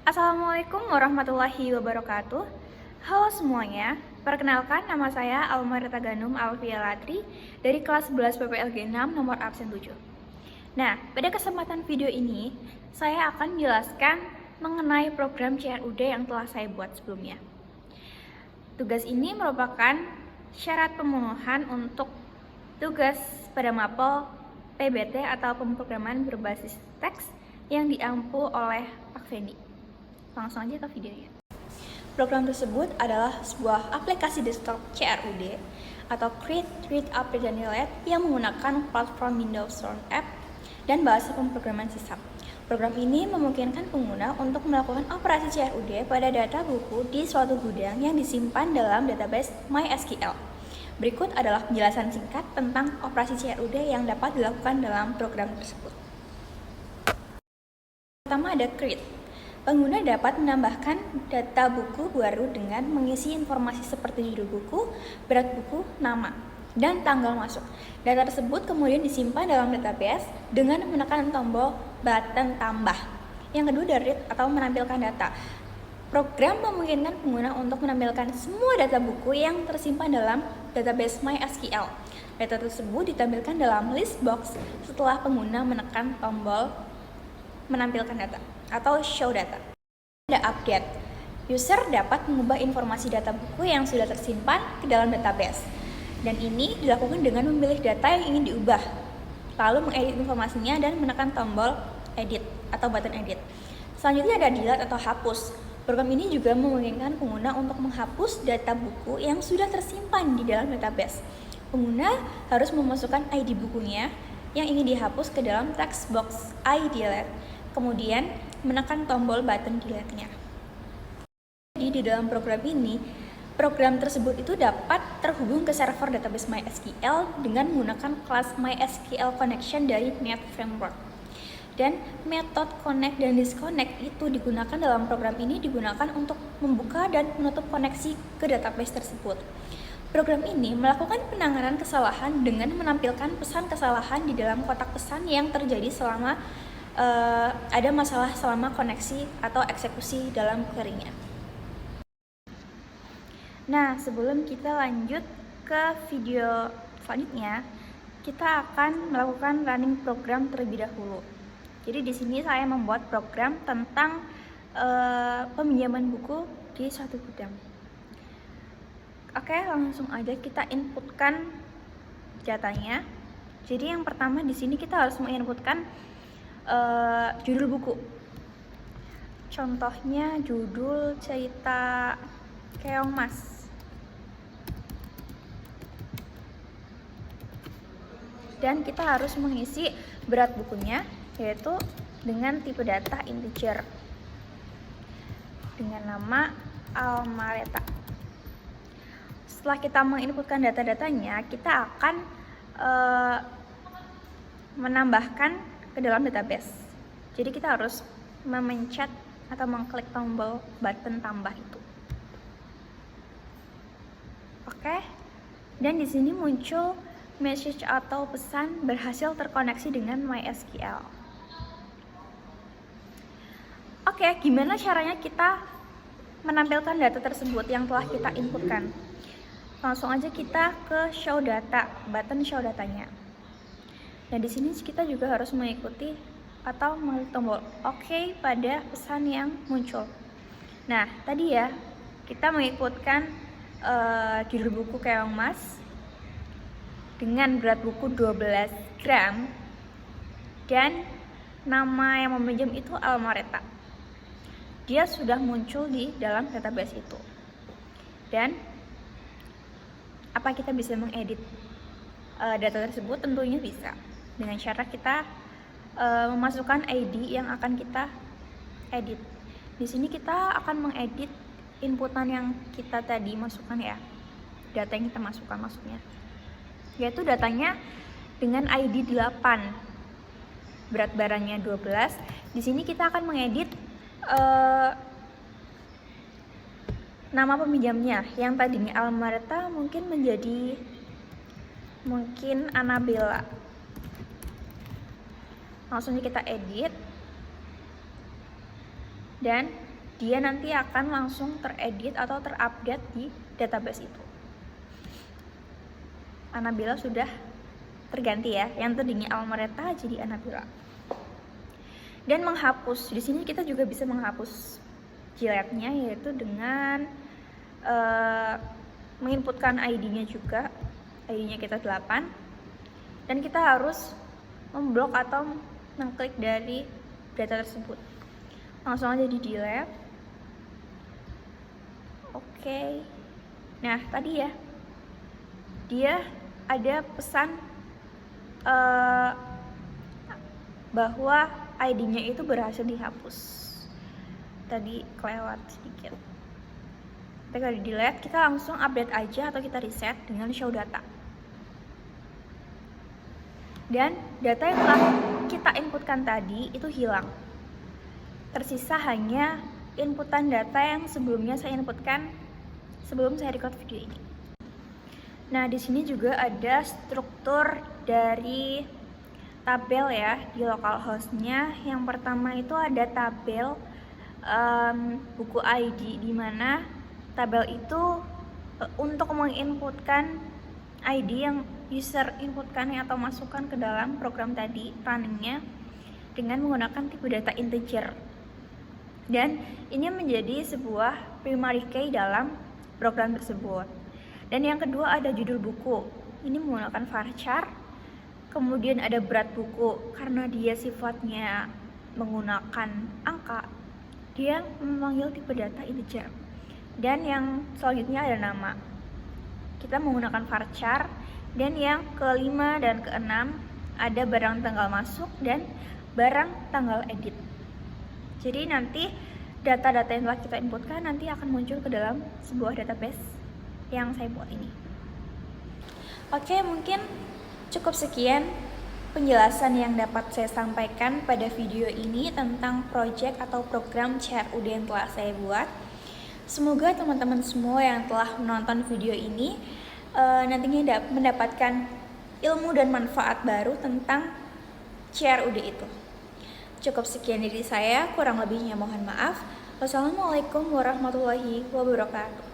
Assalamualaikum warahmatullahi wabarakatuh. Halo semuanya, perkenalkan nama saya Almarita Ganum Alfia Latri dari kelas 11 PPLG 6 nomor absen 7. Nah, pada kesempatan video ini, saya akan menjelaskan mengenai program CRUD yang telah saya buat sebelumnya. Tugas ini merupakan syarat pemenuhan untuk tugas pada mapel PBT atau pemrograman berbasis teks yang diampu oleh Pak Fendi. Langsung aja ke videonya. Program tersebut adalah sebuah aplikasi desktop CRUD atau Create, Read, Update, dan Delete yang menggunakan platform Windows Phone App dan bahasa pemrograman C#. Program ini memungkinkan pengguna untuk melakukan operasi CRUD pada data buku di suatu gudang yang disimpan dalam database MySQL. Berikut adalah penjelasan singkat tentang operasi CRUD yang dapat dilakukan dalam program tersebut. Pertama ada Create. Pengguna dapat menambahkan data buku baru dengan mengisi informasi seperti judul buku, berat buku, nama, dan tanggal masuk. Data tersebut kemudian disimpan dalam database dengan menekan tombol button tambah. Yang kedua ada Read atau menampilkan data. Program memungkinkan pengguna untuk menampilkan semua data buku yang tersimpan dalam database MySQL. Data tersebut ditampilkan dalam list box setelah pengguna menekan tombol menampilkan data atau show data. Ada update. User dapat mengubah informasi data buku yang sudah tersimpan ke dalam database. Dan ini dilakukan dengan memilih data yang ingin diubah, lalu mengedit informasinya dan menekan tombol edit atau button edit. Selanjutnya ada delete atau hapus. Program ini juga memungkinkan pengguna untuk menghapus data buku yang sudah tersimpan di dalam database. Pengguna harus memasukkan ID bukunya yang ingin dihapus ke dalam text box I delete, kemudian menekan tombol button delete-nya. Jadi di dalam program ini, program tersebut itu dapat terhubung ke server database MySQL dengan menggunakan kelas MySQL Connection dari Net Framework. Dan metode connect dan disconnect itu digunakan dalam program ini digunakan untuk membuka dan menutup koneksi ke database tersebut. Program ini melakukan penanganan kesalahan dengan menampilkan pesan kesalahan di dalam kotak pesan yang terjadi selama ada masalah selama koneksi atau eksekusi dalam query-nya. Nah, sebelum kita lanjut ke video selanjutnya, kita akan melakukan running program terlebih dahulu. Jadi di sini saya membuat program tentang peminjaman buku di suatu gudang. Oke, langsung aja kita inputkan datanya. Jadi yang pertama di sini kita harus menginputkan judul buku. Contohnya judul cerita Keong Mas. Dan kita harus mengisi berat bukunya, yaitu dengan tipe data integer dengan nama Almarita. Setelah kita menginputkan data-datanya, kita akan menambahkan ke dalam database. Jadi kita harus memencet atau mengklik tombol button tambah itu. Oke. Dan di sini muncul message atau pesan berhasil terkoneksi dengan MySQL. Oke, gimana caranya kita menampilkan data tersebut yang telah kita inputkan? Langsung aja kita ke show data, button show datanya. Dan di sini kita juga harus mengikuti atau mengklik tombol OK pada pesan yang muncul. Nah, tadi ya kita mengikutkan judul buku Keong Mas dengan berat buku 12 gram dan nama yang meminjam itu Almarita. Dia sudah muncul di dalam database itu. Dan apa kita bisa mengedit data tersebut? Tentunya bisa. Dengan cara kita memasukkan ID yang akan kita edit. Di sini kita akan mengedit inputan yang kita tadi masukkan ya. Data yang kita masukkan maksudnya. Yaitu datanya dengan ID 8. Berat barangnya 12. Di sini kita akan mengedit nama peminjamnya. Yang tadinya Almarita mungkin menjadi Annabella. Langsung kita edit dan dia nanti akan langsung teredit atau terupdate di database itu. Anabila sudah terganti ya, yang tadinya Almareta jadi Anabila. Dan menghapus, di sini kita juga bisa menghapus jiletnya, yaitu dengan menginputkan ID-nya juga. ID-nya kita 8, dan kita harus memblok atau mengklik dari data tersebut. Langsung aja di delete. Oke. Nah, tadi ya, dia ada pesan bahwa ID-nya itu berhasil dihapus. Tadi kelewat sedikit. Tapi kalau di delete, kita langsung update aja atau kita reset dengan show data. Dan data yang telah kita inputkan tadi itu hilang. Tersisa hanya inputan data yang sebelumnya saya inputkan sebelum saya record video ini. Nah, di sini juga ada struktur dari tabel ya di localhost-nya. Yang pertama itu ada tabel buku ID, di mana tabel itu untuk menginputkan ID yang user inputkan atau masukkan ke dalam program tadi runningnya dengan menggunakan tipe data integer. Dan ini menjadi sebuah primary key dalam program tersebut. Dan yang kedua ada judul buku, ini menggunakan varchar. Kemudian ada berat buku, karena dia sifatnya menggunakan angka, dia memanggil tipe data integer. Dan yang selanjutnya ada nama, kita menggunakan varchar. Dan yang kelima dan keenam ada barang tanggal masuk dan barang tanggal edit. Jadi nanti data-data yang telah kita inputkan nanti akan muncul ke dalam sebuah database yang saya buat ini. Oke, mungkin cukup sekian penjelasan yang dapat saya sampaikan pada video ini tentang project atau program CRUD yang telah saya buat. Semoga teman-teman semua yang telah menonton video ini nantinya mendapatkan ilmu dan manfaat baru tentang CRUD itu. Cukup sekian dari saya, kurang lebihnya mohon maaf. Wassalamualaikum warahmatullahi wabarakatuh.